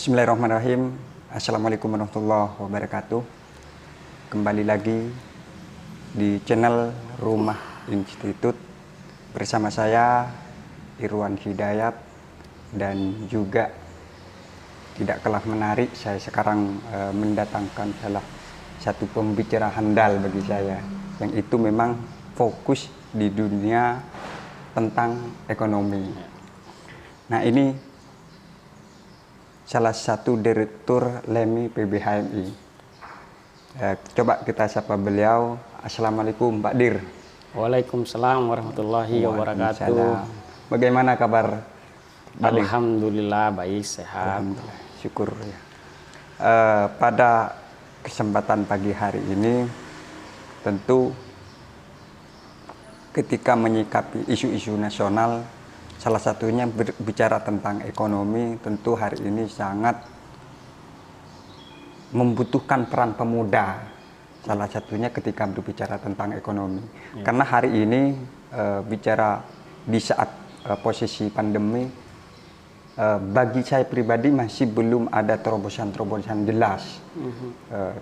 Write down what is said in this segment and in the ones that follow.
Bismillahirrahmanirrahim. Assalamualaikum warahmatullahi wabarakatuh. Kembali lagi di channel Rumah Institut bersama saya Irwan Hidayat, dan juga tidak kalah menarik, saya sekarang mendatangkan salah satu pembicara handal bagi saya, yang itu memang fokus di dunia tentang ekonomi. Nah, ini salah satu direktur LEMI PBHMI. Coba kita sapa beliau. Assalamualaikum Pak Dir. Waalaikumsalam warahmatullahi wabarakatuh. Bagaimana kabar Pak Dir? Alhamdulillah baik, sehat. Alhamdulillah, syukur ya. Pada kesempatan pagi hari ini, tentu ketika menyikapi isu-isu nasional, salah satunya berbicara tentang ekonomi, tentu hari ini sangat membutuhkan peran pemuda. Salah satunya ketika berbicara tentang ekonomi. Ya. Karena hari ini bicara di saat posisi pandemi, bagi saya pribadi masih belum ada terobosan-terobosan jelas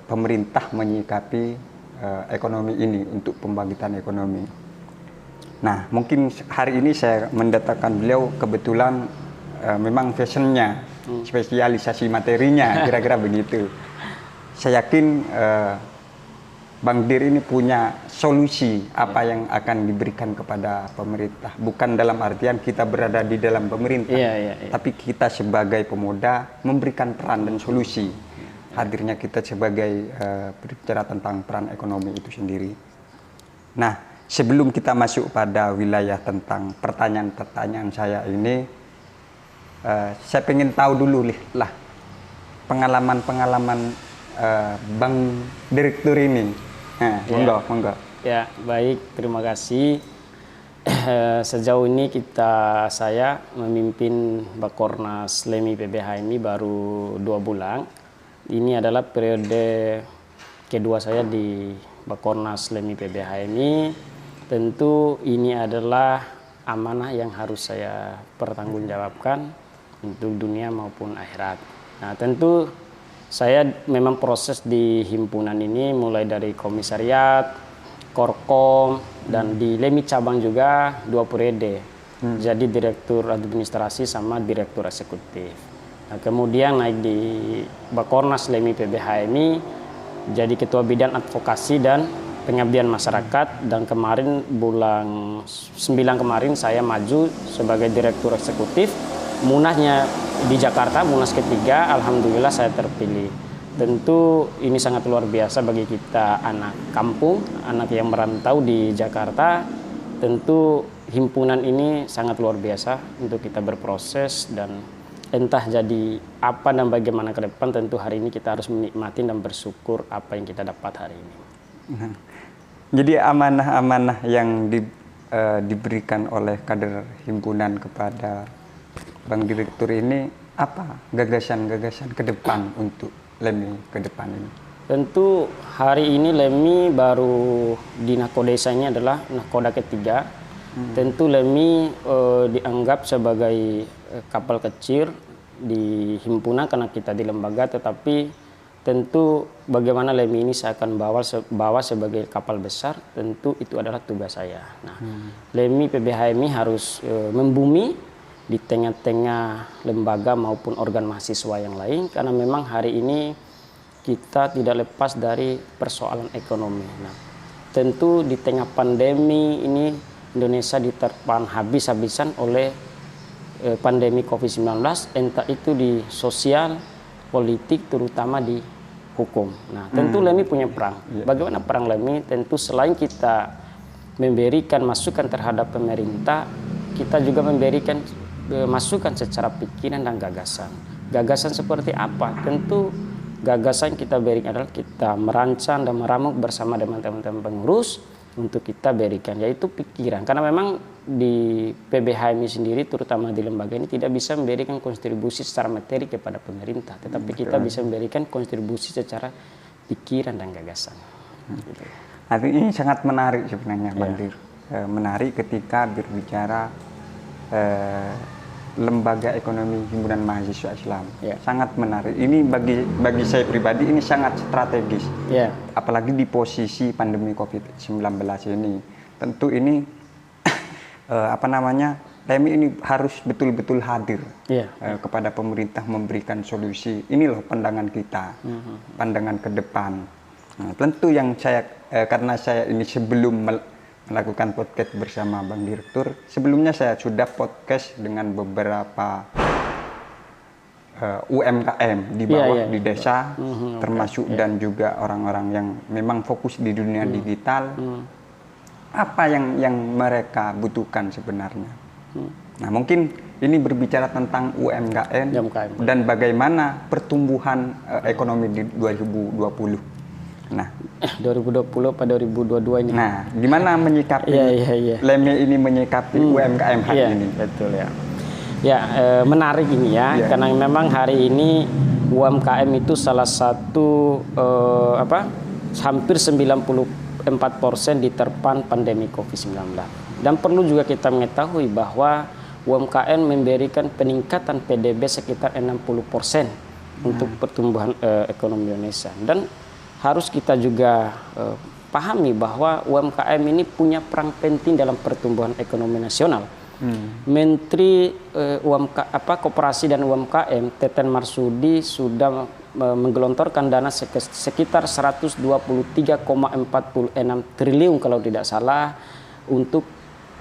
pemerintah menyikapi ekonomi ini untuk pembangkitan ekonomi. Nah, mungkin hari ini saya mendatangkan beliau kebetulan memang fashionnya, spesialisasi materinya, kira-kira begitu. Saya yakin Bang Dir ini punya solusi apa yang akan diberikan kepada pemerintah. Bukan dalam artian kita berada di dalam pemerintah, tapi kita sebagai pemuda memberikan peran dan solusi. Hadirnya kita sebagai berbicara tentang peran ekonomi itu sendiri. Nah, sebelum kita masuk pada wilayah tentang pertanyaan-pertanyaan saya ini, saya pengen tahu dulu lah pengalaman-pengalaman Bang Direktur ini. Nah, monggo. Ya, baik, terima kasih. Sejauh ini saya memimpin Bakornas LEMI PBHMI baru 2 bulan. Ini adalah periode kedua saya di Bakornas LEMI PBHMI. Tentu ini adalah amanah yang harus saya pertanggungjawabkan untuk dunia maupun akhirat. Nah, tentu saya memang proses di himpunan ini mulai dari komisariat, korkom, dan di LEMI cabang juga 2 periode. Jadi direktur administrasi sama direktur eksekutif. Nah, kemudian naik di Bakornas LEMI PBHMI jadi ketua bidang advokasi dan pengabdian masyarakat, dan kemarin bulan 9 kemarin saya maju sebagai direktur eksekutif. Munasnya di Jakarta, Munas ketiga, alhamdulillah saya terpilih. Tentu ini sangat luar biasa bagi kita anak kampung, anak yang merantau di Jakarta. Tentu himpunan ini sangat luar biasa untuk kita berproses, dan entah jadi apa dan bagaimana ke depan, tentu hari ini kita harus menikmati dan bersyukur apa yang kita dapat hari ini. Jadi amanah-amanah yang diberikan oleh kader himpunan kepada Bang Direktur ini, apa gagasan-gagasan ke depan untuk LEMI ke depan ini? Tentu hari ini LEMI baru di nakodesanya adalah nakoda ketiga. Tentu LEMI dianggap sebagai kapal kecil di himpunan karena kita di lembaga, tetapi tentu bagaimana LEMI ini saya akan bawa sebagai kapal besar, tentu itu adalah tugas saya. Nah, LEMI PBHMI harus membumi di tengah-tengah lembaga maupun organ mahasiswa yang lain, karena memang hari ini kita tidak lepas dari persoalan ekonomi. Nah, tentu di tengah pandemi ini Indonesia diterpaan habis-habisan oleh pandemi COVID-19, entah itu di sosial, politik, terutama di hukum. Nah, tentu LEMI punya peran. Bagaimana peran LEMI? Tentu selain kita memberikan masukan terhadap pemerintah, kita juga memberikan masukan secara pikiran dan gagasan. Gagasan seperti apa? Tentu gagasan kita berikan adalah kita merancang dan meramu bersama dengan teman-teman pengurus untuk kita berikan, yaitu pikiran. Karena memang di PBHMI sendiri, terutama di lembaga ini, tidak bisa memberikan kontribusi secara materi kepada pemerintah, tetapi kita bisa memberikan kontribusi secara pikiran dan gagasan. Artinya ini sangat menarik sebenarnya, Bang Dir. Menarik ketika berbicara Lembaga Ekonomi Himpunan Mahasiswa Islam. Ya. Sangat menarik. Ini bagi saya pribadi ini sangat strategis. Ya. Apalagi di posisi pandemi COVID-19 ini. Tentu ini LEMI ini harus betul-betul hadir Ya. kepada pemerintah, memberikan solusi. Ini loh pandangan kita, pandangan ke depan. Nah, tentu yang saya karena saya ini sebelum melakukan podcast bersama Bang Direktur, sebelumnya saya sudah podcast dengan beberapa UMKM di bawah di desa, termasuk dan juga orang-orang yang memang fokus di dunia digital. Apa yang mereka butuhkan sebenarnya? Nah, mungkin ini berbicara tentang UMKM dan bagaimana pertumbuhan ekonomi di 2020. Nah, 2020 pada 2022 ini. Nah, gimana menyikapi LEMI ini menyikapi UMKM hari ini? Betul ya. Ya, menarik ini ya, karena memang hari ini UMKM itu salah satu hampir 94% diterpa pandemi COVID-19. Dan perlu juga kita mengetahui bahwa UMKM memberikan peningkatan PDB sekitar 60% untuk pertumbuhan ekonomi Indonesia. Dan harus kita juga pahami bahwa UMKM ini punya peran penting dalam pertumbuhan ekonomi nasional. Menteri Koperasi dan UMKM Teten Marsudi sudah menggelontorkan dana sekitar 123,46 triliun kalau tidak salah untuk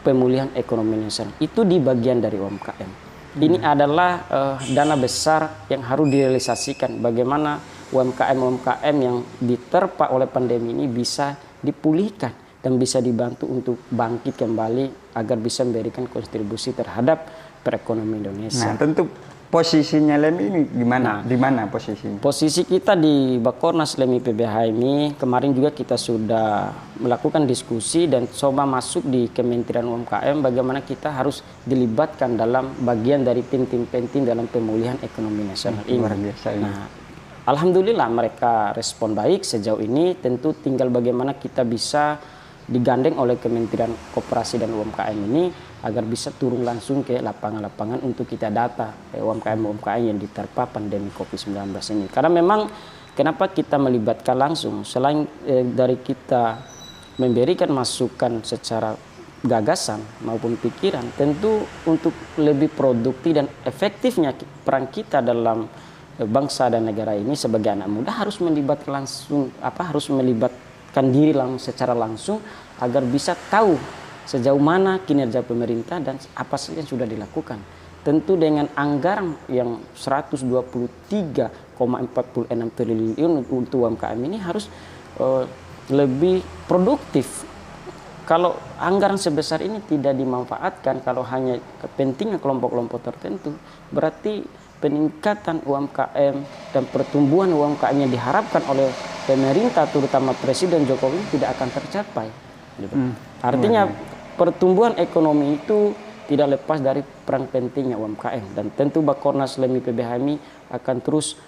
pemulihan ekonomi nasional. Itu di bagian dari UMKM. Ini adalah dana besar yang harus direalisasikan. Bagaimana UMKM yang diterpa oleh pandemi ini bisa dipulihkan dan bisa dibantu untuk bangkit kembali agar bisa memberikan kontribusi terhadap perekonomian Indonesia. Nah, tentu posisinya LEMI ini gimana? Di mana posisinya? Posisi kita di Bakornas LEMI PBHMI kemarin juga kita sudah melakukan diskusi dan coba masuk di Kementerian UMKM bagaimana kita harus dilibatkan dalam bagian dari penting-penting dalam pemulihan ekonomi nasional ini. Luar biasa ini. Nah, alhamdulillah mereka respon baik sejauh ini. Tentu tinggal bagaimana kita bisa digandeng oleh Kementerian Koperasi dan UMKM ini agar bisa turun langsung ke lapangan-lapangan untuk kita data UMKM-UMKM yang diterpa pandemi COVID-19 ini. Karena memang kenapa kita melibatkan langsung, selain dari kita memberikan masukan secara gagasan maupun pikiran, tentu untuk lebih produktif dan efektifnya peran kita dalam bangsa dan negara ini sebagai anak muda harus melibatkan langsung harus melibatkan diri secara langsung agar bisa tahu sejauh mana kinerja pemerintah dan apa saja yang sudah dilakukan. Tentu dengan anggaran yang 123,46 triliun untuk UMKM ini harus lebih produktif. Kalau anggaran sebesar ini tidak dimanfaatkan, kalau hanya kepentingan kelompok-kelompok tertentu, berarti peningkatan UMKM dan pertumbuhan UMKM yang diharapkan oleh pemerintah, terutama Presiden Jokowi, tidak akan tercapai. Artinya pertumbuhan ekonomi itu tidak lepas dari peran pentingnya UMKM. Dan tentu Bakornas LEMI PBHMI akan terus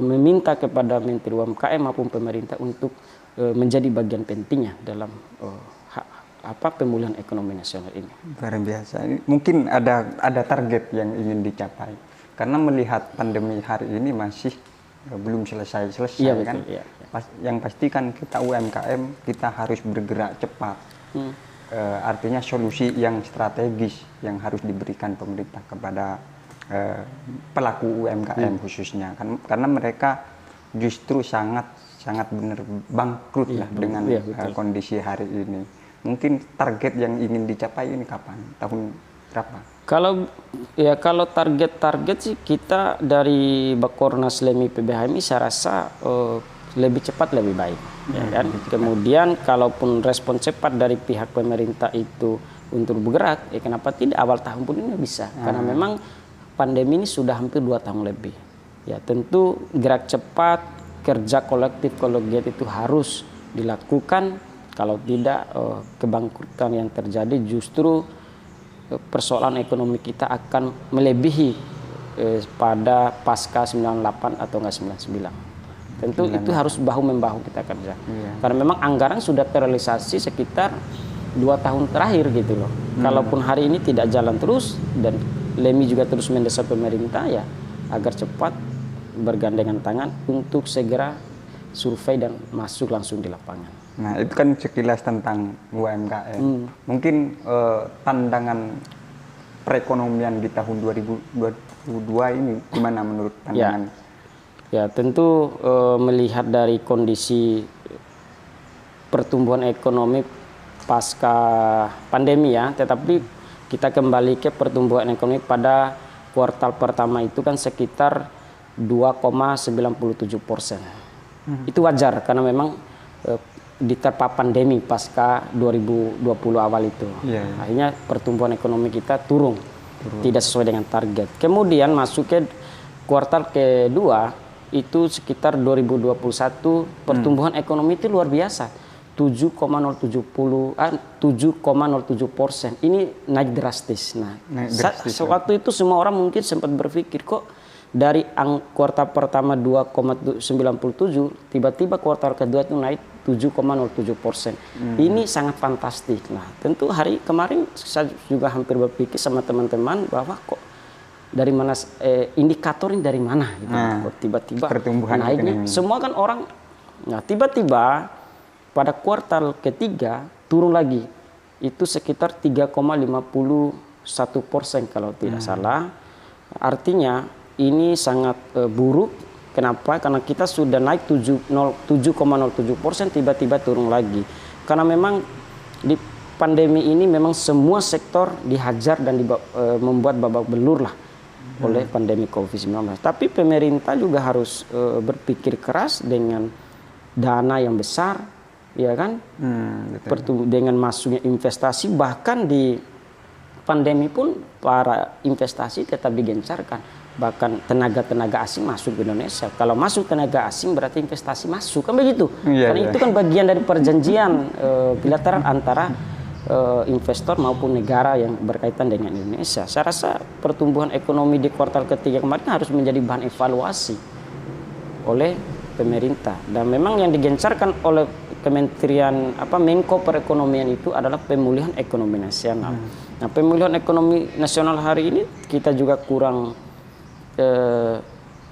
meminta kepada Menteri UMKM maupun pemerintah untuk menjadi bagian pentingnya dalam pemulihan ekonomi nasional ini. Luar biasa. Mungkin ada target yang ingin dicapai. Karena melihat pandemi hari ini masih belum selesai kan. Betul, iya. Yang pasti kan kita UMKM kita harus bergerak cepat. Artinya solusi yang strategis yang harus diberikan pemerintah kepada pelaku UMKM khususnya. Karena mereka justru sangat benar bangkrut dengan kondisi hari ini. Mungkin target yang ingin dicapai ini kapan? Tahun berapa? Kalau target sih kita dari Bakornas LEMI PBHMI saya rasa lebih cepat lebih baik. Ya kan? Kemudian kalaupun respon cepat dari pihak pemerintah itu untuk bergerak, kenapa tidak awal tahun pun ini bisa? Karena memang pandemi ini sudah hampir 2 tahun lebih. Ya tentu gerak cepat, kerja kolektif kolegiat itu harus dilakukan. Kalau tidak kebangkrutan yang terjadi justru persoalan ekonomi kita akan melebihi pada pasca 98 atau enggak 99. Tentu itu harus bahu-membahu kita kerja. Karena memang anggaran sudah terrealisasi sekitar 2 tahun terakhir gitu loh. Kalaupun hari ini tidak jalan terus dan LEMI juga terus mendesak pemerintah ya agar cepat bergandengan tangan untuk segera survei dan masuk langsung di lapangan. Nah, itu kan sekilas tentang UMKM. Mungkin tandangan perekonomian di tahun 2022 ini gimana menurut pandangan? Ya, tentu melihat dari kondisi pertumbuhan ekonomi pasca pandemi ya, tetapi kita kembali ke pertumbuhan ekonomi pada kuartal pertama itu kan sekitar 2,97%. Itu wajar karena memang diterpa pandemi pasca 2020 awal itu. Akhirnya pertumbuhan ekonomi kita turun, tidak sesuai dengan target. Kemudian masuk ke kuartal kedua itu sekitar 2021 pertumbuhan ekonomi itu luar biasa 7,07%. Ini naik drastis. Nah, sewaktu itu semua orang mungkin sempat berpikir kok dari kuartal pertama 2,97 tiba-tiba kuartal kedua itu naik 7,07%. Ini sangat fantastis. Nah, tentu hari kemarin saya juga hampir berpikir sama teman-teman bahwa kok dari mana indikatornya dari mana gitu. Kok tiba-tiba naiknya semua kan orang. Nah, tiba-tiba pada kuartal ketiga turun lagi itu sekitar 3,51% kalau tidak salah. Artinya ini sangat buruk. Kenapa? Karena kita sudah naik 7,07% tiba-tiba turun lagi. Karena memang di pandemi ini memang semua sektor dihajar dan membuat babak belur lah oleh pandemi COVID-19. Tapi pemerintah juga harus berpikir keras dengan dana yang besar, ya kan? Dengan masuknya investasi, bahkan di pandemi pun para investasi tetap digencarkan. Bahkan tenaga-tenaga asing masuk ke Indonesia. Kalau masuk tenaga asing berarti investasi masuk, kan begitu? Karena itu kan bagian dari perjanjian bilateral antara investor maupun negara yang berkaitan dengan Indonesia. Saya rasa pertumbuhan ekonomi di kuartal ketiga kemarin harus menjadi bahan evaluasi oleh pemerintah. Dan memang yang digencarkan oleh Kementerian Menko Perekonomian itu adalah pemulihan ekonomi nasional. Nah, pemulihan ekonomi nasional hari ini kita juga kurang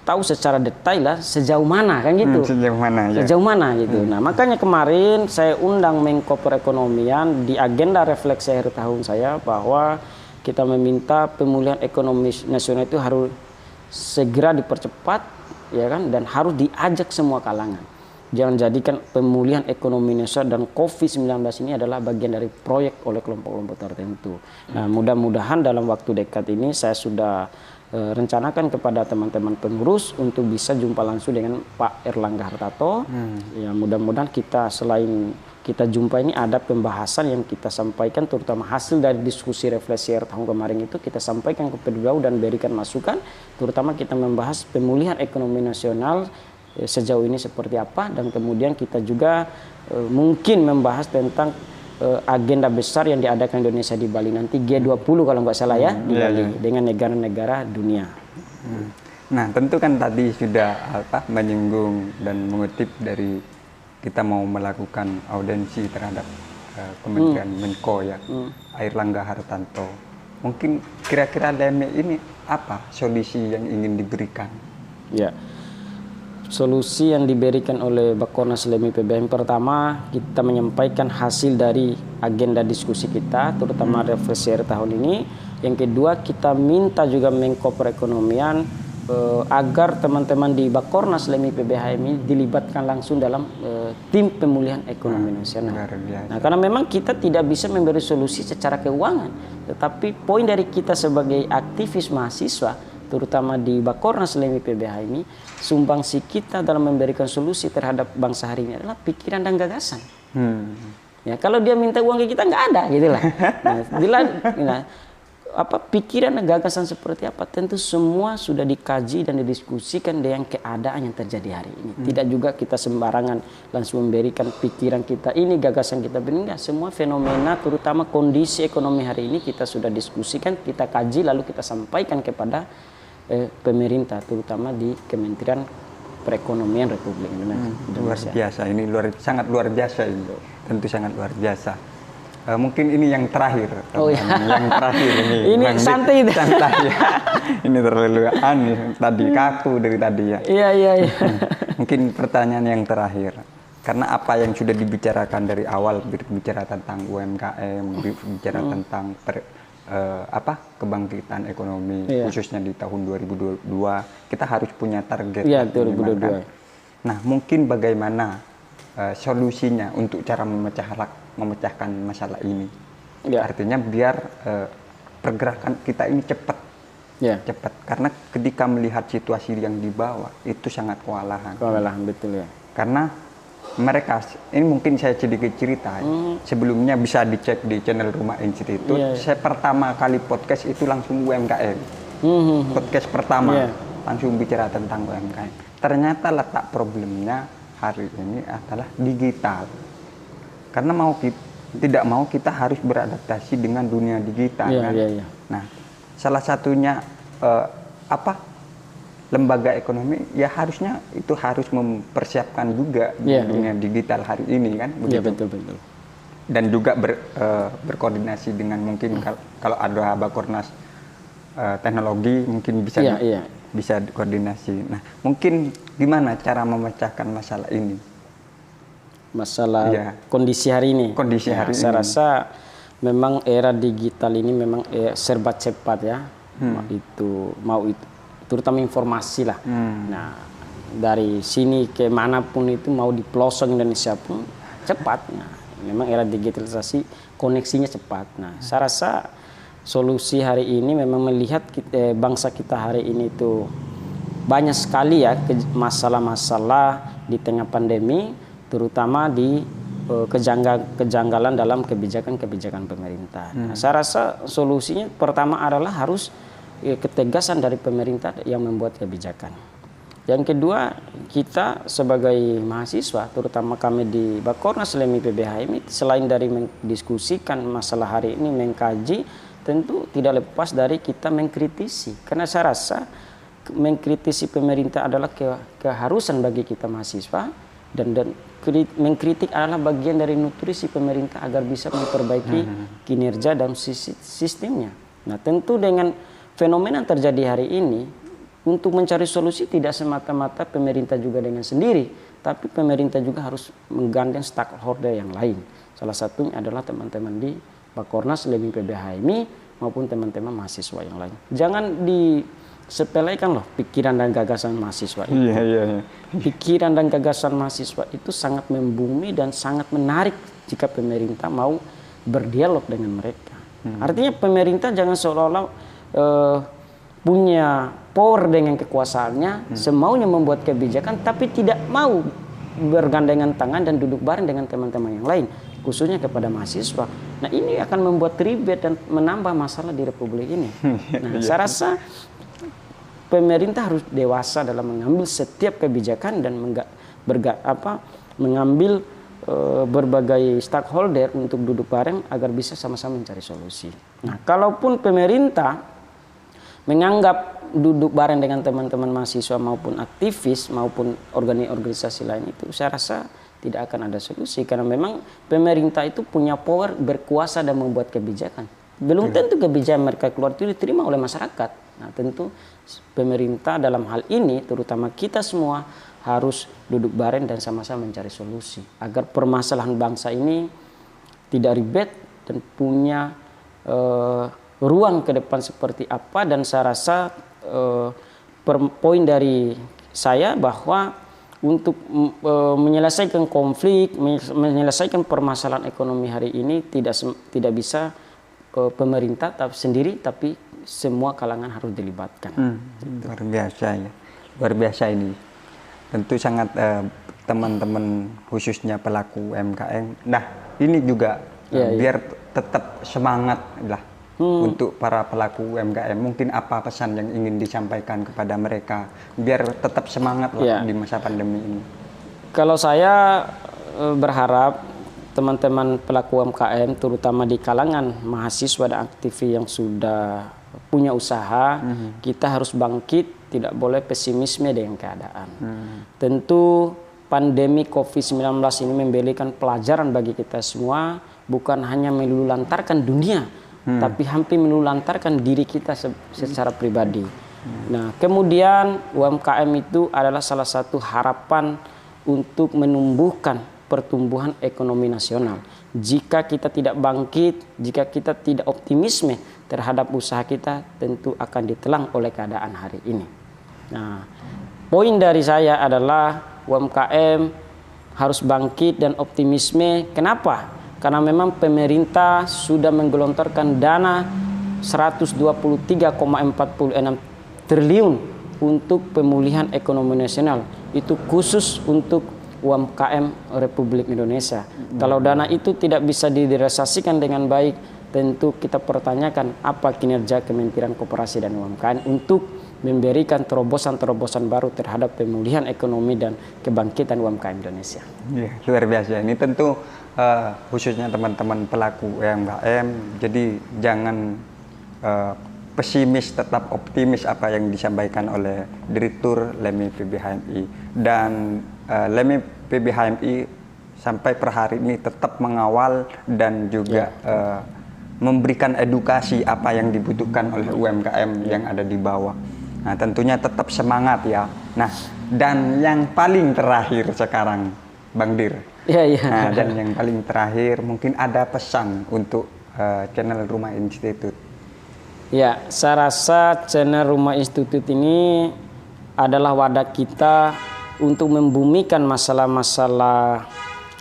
tahu secara detail lah sejauh mana kan gitu. Sejauh mana gitu. Nah, makanya kemarin saya undang Menko Perekonomian di agenda refleksi akhir tahun saya bahwa kita meminta pemulihan ekonomi nasional itu harus segera dipercepat, ya kan, dan harus diajak semua kalangan. Jangan jadikan pemulihan ekonomi nasional dan COVID-19 ini adalah bagian dari proyek oleh kelompok-kelompok tertentu. Nah, mudah-mudahan dalam waktu dekat ini saya sudah rencanakan kepada teman-teman pengurus untuk bisa jumpa langsung dengan Pak Erlangga Hartarto. Ya, mudah-mudahan kita selain kita jumpa ini ada pembahasan yang kita sampaikan, terutama hasil dari diskusi refleksi tahun kemarin itu kita sampaikan ke beliau dan berikan masukan, terutama kita membahas pemulihan ekonomi nasional sejauh ini seperti apa, dan kemudian kita juga mungkin membahas tentang agenda besar yang diadakan Indonesia di Bali nanti, G20 kalau nggak salah ya, di Bali dengan negara-negara dunia. Nah, tentu kan tadi sudah menyinggung dan mengutip dari kita mau melakukan audensi terhadap Kementerian Menko ya, Airlangga Hartarto. Mungkin kira-kira LEMI ini apa solusi yang ingin diberikan? Ya. Solusi yang diberikan oleh Bakornas LEMI PBHM, pertama kita menyampaikan hasil dari agenda diskusi kita, terutama refleksi tahun ini. Yang kedua, kita minta juga Menko Perekonomian agar teman-teman di Bakornas LEMI PBHM ini dilibatkan langsung dalam tim pemulihan ekonomi nasional. Nah, karena memang kita tidak bisa memberi solusi secara keuangan, tetapi poin dari kita sebagai aktivis mahasiswa, terutama di Bakornas LEMI PBH ini, sumbangsi kita dalam memberikan solusi terhadap bangsa hari ini adalah pikiran dan gagasan. Ya, kalau dia minta uang ke kita nggak ada, gitulah. Nah, pikiran dan gagasan seperti apa? Tentu semua sudah dikaji dan didiskusikan dengan keadaan yang terjadi hari ini. Tidak juga kita sembarangan langsung memberikan pikiran kita ini, gagasan kita enggak. Semua fenomena, terutama kondisi ekonomi hari ini kita sudah diskusikan, kita kaji, lalu kita sampaikan kepada pemerintah, terutama di Kementerian Perekonomian Republik Indonesia. Luar biasa, ini sangat luar biasa ini. Tentu sangat luar biasa. Mungkin ini yang terakhir. Oh, iya. Yang terakhir ini. Ini Bang Dik. santai itu. Santai ya. Ini terlalu aneh tadi, kaku dari tadi ya. Iya. Mungkin pertanyaan yang terakhir. Karena apa yang sudah dibicarakan dari awal, bicara tentang UMKM, bicara tentang kebangkitan ekonomi, khususnya di tahun 2022, kita harus punya target. Iya, 2022. Kan? Nah, mungkin bagaimana solusinya untuk cara memecahkan masalah ini? Ya. Artinya biar pergerakan kita ini cepat. Cepat. Karena ketika melihat situasi yang di bawah itu sangat kewalahan. Betul ya. Karena mereka, ini mungkin saya sedikit cerita, sebelumnya bisa dicek di channel Rumah Institute. Saya pertama kali podcast itu langsung UMKM. Podcast pertama langsung bicara tentang UMKM. Ternyata letak problemnya hari ini adalah digital. Karena tidak mau kita harus beradaptasi dengan dunia digital. Nah, salah satunya lembaga ekonomi ya harusnya itu harus mempersiapkan juga dunia digital hari ini kan, begitu. Betul. Dan juga berkoordinasi dengan mungkin kalau ada Bakornas teknologi mungkin bisa koordinasi. Nah, mungkin gimana cara memecahkan masalah ini? Masalah kondisi hari ini. Saya rasa memang era digital ini memang serba cepat ya. Mau itu terutama informasi lah. Nah, dari sini ke manapun itu, mau di pelosok Indonesia pun cepat. Nah, memang era digitalisasi koneksinya cepat. Nah, saya rasa solusi hari ini memang melihat bangsa kita hari ini itu banyak sekali ya masalah-masalah di tengah pandemi, terutama di kejanggalan dalam kebijakan-kebijakan pemerintah. Nah, saya rasa solusinya pertama adalah harus ketegasan dari pemerintah yang membuat kebijakan. Yang kedua, kita sebagai mahasiswa, terutama kami di Bakornas LEMI PBHMI, selain dari mendiskusikan masalah hari ini, mengkaji, tentu tidak lepas dari kita mengkritisi. Karena saya rasa mengkritisi pemerintah adalah keharusan bagi kita mahasiswa, dan mengkritik adalah bagian dari nutrisi pemerintah agar bisa memperbaiki kinerja dan sistemnya. Nah, tentu dengan fenomena yang terjadi hari ini, untuk mencari solusi tidak semata-mata pemerintah juga dengan sendiri, tapi pemerintah juga harus menggandeng stakeholder yang lain. Salah satunya adalah teman-teman di Bakornas LEMI PBHMI maupun teman-teman mahasiswa yang lain. Jangan disepelekan loh pikiran dan gagasan mahasiswa itu. Pikiran dan gagasan mahasiswa itu sangat membumi dan sangat menarik jika pemerintah mau berdialog dengan mereka. Artinya pemerintah jangan seolah-olah punya power dengan kekuasaannya, semaunya membuat kebijakan, tapi tidak mau bergandengan tangan dan duduk bareng dengan teman-teman yang lain, khususnya kepada mahasiswa. Nah, ini akan membuat ribet dan menambah masalah di Republik ini. Nah, saya rasa pemerintah harus dewasa dalam mengambil setiap kebijakan dan mengambil berbagai stakeholder untuk duduk bareng agar bisa sama-sama mencari solusi. Nah, kalaupun pemerintah menganggap duduk bareng dengan teman-teman mahasiswa maupun aktivis maupun organisasi lain itu, saya rasa tidak akan ada solusi, karena memang pemerintah itu punya power, berkuasa dan membuat kebijakan. Belum tentu kebijakan mereka keluar itu diterima oleh masyarakat. Nah, tentu pemerintah dalam hal ini, terutama kita semua, harus duduk bareng dan sama-sama mencari solusi agar permasalahan bangsa ini tidak ribet dan punya ruang ke depan seperti apa. Dan saya rasa poin dari saya bahwa untuk menyelesaikan konflik, menyelesaikan permasalahan ekonomi hari ini tidak bisa pemerintah sendiri, tapi semua kalangan harus dilibatkan. Luar biasa ya, luar biasa ini. Tentu sangat teman-teman khususnya pelaku UMKM. Nah, ini juga biar tetap semangat lah untuk para pelaku UMKM. Mungkin apa pesan yang ingin disampaikan kepada mereka biar tetap semangat lah di masa pandemi ini? Kalau saya berharap teman-teman pelaku UMKM, terutama di kalangan mahasiswa dan aktivis yang sudah punya usaha, kita harus bangkit, tidak boleh pesimisme dengan keadaan. Tentu pandemi COVID-19 ini memberikan pelajaran bagi kita semua bukan hanya melululantarkan dunia, tapi hampir melululantarkan diri kita secara pribadi. Nah, kemudian UMKM itu adalah salah satu harapan untuk menumbuhkan pertumbuhan ekonomi nasional. Jika kita tidak bangkit, jika kita tidak optimisme terhadap usaha kita, tentu akan ditelan oleh keadaan hari ini. Nah, poin dari saya adalah UMKM harus bangkit dan optimisme. Kenapa? Karena memang pemerintah sudah menggelontorkan dana 123,46 triliun untuk pemulihan ekonomi nasional. Itu khusus untuk UMKM Republik Indonesia. Kalau dana itu tidak bisa direalisasikan dengan baik, tentu kita pertanyakan apa kinerja Kementerian Koperasi dan UMKM untuk memberikan terobosan-terobosan baru terhadap pemulihan ekonomi dan kebangkitan UMKM Indonesia. Ya, luar biasa. Ini tentu khususnya teman-teman pelaku UMKM. Jadi jangan pesimis, tetap optimis apa yang disampaikan oleh Direktur LEMI PBHMI. Dan LEMI PBHMI sampai per hari ini tetap mengawal dan juga memberikan edukasi apa yang dibutuhkan oleh UMKM yang ada di bawah. Nah, tentunya tetap semangat ya. Nah, dan yang paling terakhir sekarang, Bang Dir. Nah, dan yang paling terakhir mungkin ada pesan untuk channel Rumah Institut. Ya, saya rasa channel Rumah Institut ini adalah wadah kita untuk membumikan masalah-masalah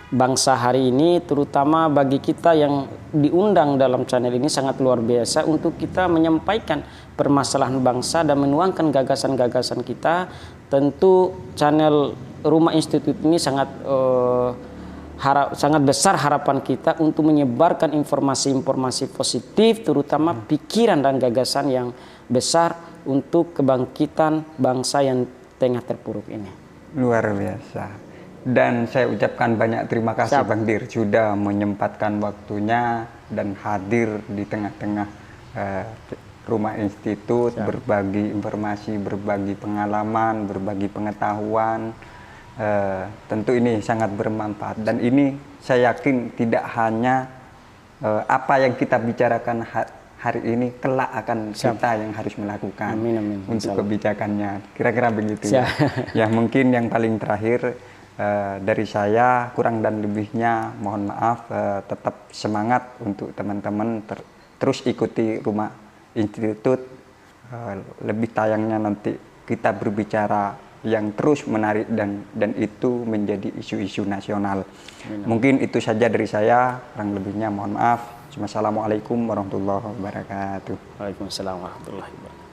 bangsa hari ini, terutama bagi kita yang diundang dalam channel ini sangat luar biasa untuk kita menyampaikan permasalahan bangsa dan menuangkan gagasan-gagasan kita. Tentu channel Rumah Institut ini sangat besar harapan kita untuk menyebarkan informasi-informasi positif, terutama pikiran dan gagasan yang besar untuk kebangkitan bangsa yang tengah terpuruk ini. Luar biasa. Dan saya ucapkan banyak terima kasih Bang Dir sudah menyempatkan waktunya dan hadir di tengah-tengah Rumah Institut, berbagi informasi, berbagi pengalaman, berbagi pengetahuan. Tentu ini sangat bermanfaat dan ini saya yakin tidak hanya apa yang kita bicarakan hari ini kelak akan kita yang harus melakukan. Amin. Untuk kebijakannya, kira-kira begitu ya. Ya, mungkin yang paling terakhir dari saya, kurang dan lebihnya mohon maaf. Tetap semangat untuk teman-teman terus ikuti Rumah Institut. Lebih tayangnya nanti kita berbicara yang terus menarik dan itu menjadi isu-isu nasional. Mungkin itu saja dari saya, kurang lebihnya mohon maaf. Wassalamualaikum warahmatullahi wabarakatuh. Waalaikumsalam warahmatullahi wabarakatuh.